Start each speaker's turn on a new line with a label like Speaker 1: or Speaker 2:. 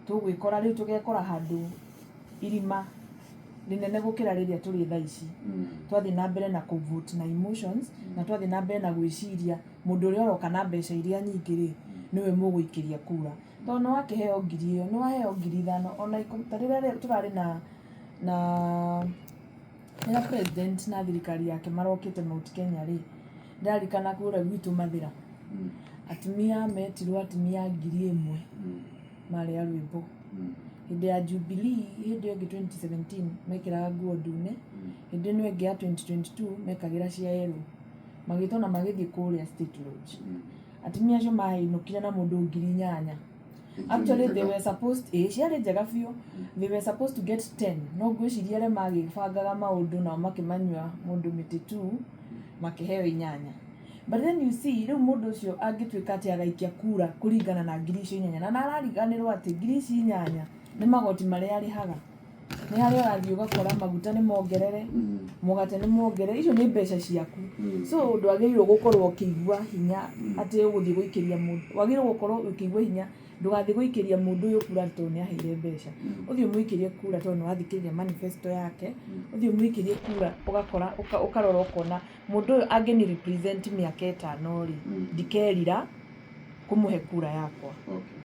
Speaker 1: tugwikora riu tugekora handu irima rinene gukira riria turi thaa ici twathi na mbere na kuvote na emotions na twathi na mbere na gwiciria mundu uria uroka na mbeca iria nyingi ri niwe muguikiria kura tono wakiheo ngiri iyo ni waheo 5,000 ona ikumtarira turari na president na thirikari yake marokite Mount Kenya ri ndarikana kura gwitu mathira atumia metirwo atumia 1,000 mari ya rwimbo hindi ya Jubilee hindi ya 2017 mekiraga nguo ndune hindi no enge ya 2022 mekagira cia yellow magitona magithii kuria State Lodge atumia acio mahinukire na mundu 8,000 actually they were supposed ciari njega biu they were supposed to get 10 no gwiciria re magibangaga maundu na makimanywa mundu miti tu makiheo 8 but then you see riu mundu ucio angitwika ati agaikia kura kuringana na 8,000 na arariganirwo ati 8,000 ni magoti maria arihaga ni hari arathii ugakora maguta ni mongerere mugate ni mongerere icio ni mbeca ciaku so ndwagirwo gukorwo ukigwa hinya ati uguthii guikiria mundu wagirwo gukorwo ukigwa hinya ndugathii guikiria mundu uyu kura to ni aheire mbeca uthii muikirie kura to ni wathikiria manifesto yake uthii muikirie kura ugakora ukarora ukona mundu uyu angeni represent miaka 5 ri ndikerira kumuhe kura yakwa